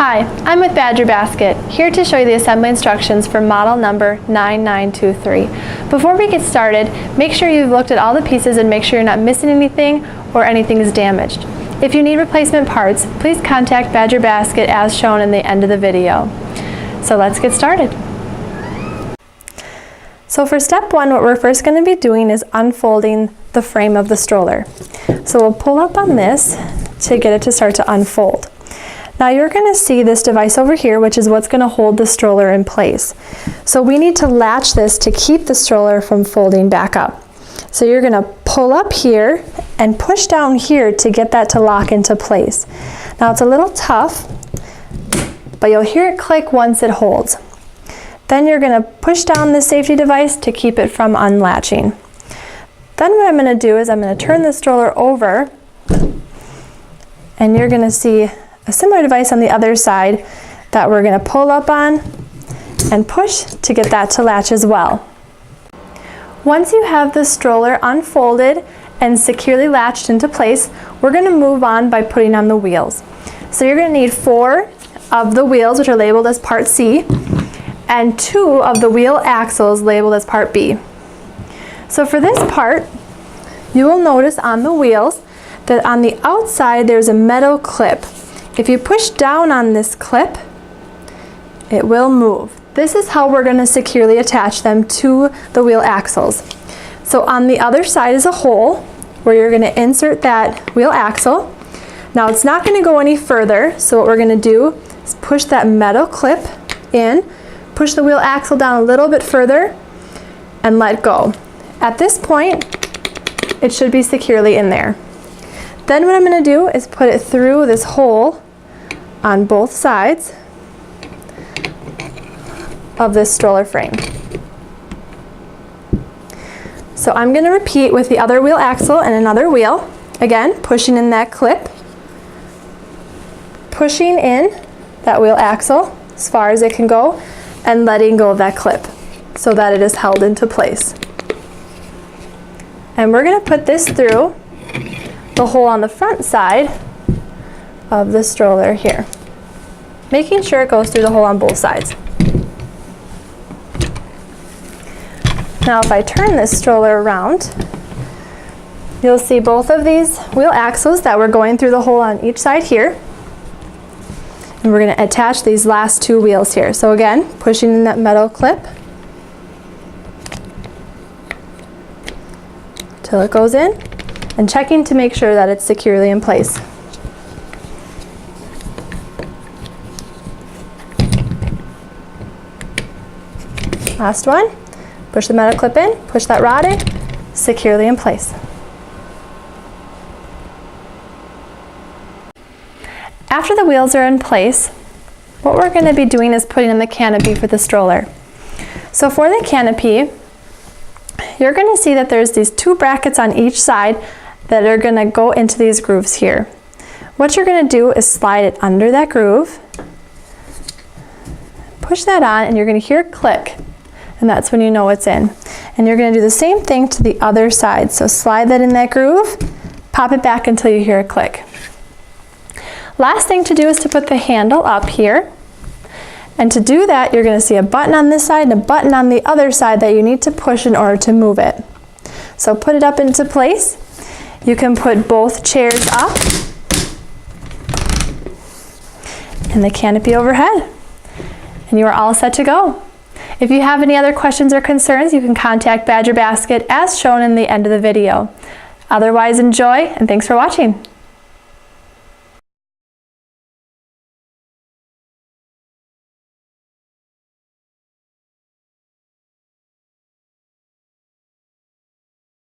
Hi, I'm with Badger Basket, here to show you the assembly instructions for model number 9923. Before we get started, make sure you've looked at all the pieces and make sure you're not missing anything or anything is damaged. If you need replacement parts, please contact Badger Basket as shown in the end of the video. So let's get started. So for step one, what we're first going to be doing is unfolding the frame of the stroller. So we'll pull up on this to get it to start to unfold. Now you're going to see this device over here, which is what's going to hold the stroller in place. So we need to latch this to keep the stroller from folding back up. So you're going to pull up here and push down here to get that to lock into place. Now it's a little tough, but you'll hear it click once it holds. Then you're going to push down the safety device to keep it from unlatching. Then what I'm going to do is I'm going to turn the stroller over, and you're going to see a similar device on the other side that we're going to pull up on and push to get that to latch as well. Once you have the stroller unfolded and securely latched into place, we're going to move on by putting on the wheels. So you're going to need 4 of the wheels, which are labeled as part C, and 2 of the wheel axles labeled as part B. So for this part, you will notice on the wheels that on the outside there's a metal clip. If you push down on this clip, it will move. This is how we're going to securely attach them to the wheel axles. So on the other side is a hole where you're going to insert that wheel axle. Now it's not going to go any further, so what we're going to do is push that metal clip in, push the wheel axle down a little bit further, and let go. At this point, it should be securely in there. Then what I'm going to do is put it through this hole on both sides of this stroller frame. So I'm going to repeat with the other wheel axle and another wheel. Again, pushing in that clip, pushing in that wheel axle as far as it can go, and letting go of that clip so that it is held into place. And we're going to put this through the hole on the front side of the stroller here, making sure it goes through the hole on both sides. Now if I turn this stroller around, you'll see both of these wheel axles that were going through the hole on each side here, and we're going to attach these last 2 wheels here. So again, pushing in that metal clip till it goes in, and checking to make sure that it's securely in place. Last one, push the metal clip in, push that rod in, securely in place. After the wheels are in place, what we're going to be doing is putting in the canopy for the stroller. So for the canopy, you're going to see that there's these 2 brackets on each side that are going to go into these grooves here. What you're going to do is slide it under that groove, push that on, and you're going to hear it click, and that's when you know it's in. And you're going to do the same thing to the other side. So slide that in that groove, pop it back until you hear it click. Last thing to do is to put the handle up here. And to do that, you're going to see a button on this side and a button on the other side that you need to push in order to move it. So put it up into place. You can put both chairs up and the canopy overhead, and you are all set to go. If you have any other questions or concerns, you can contact Badger Basket as shown in the end of the video. Otherwise, enjoy, and thanks for watching.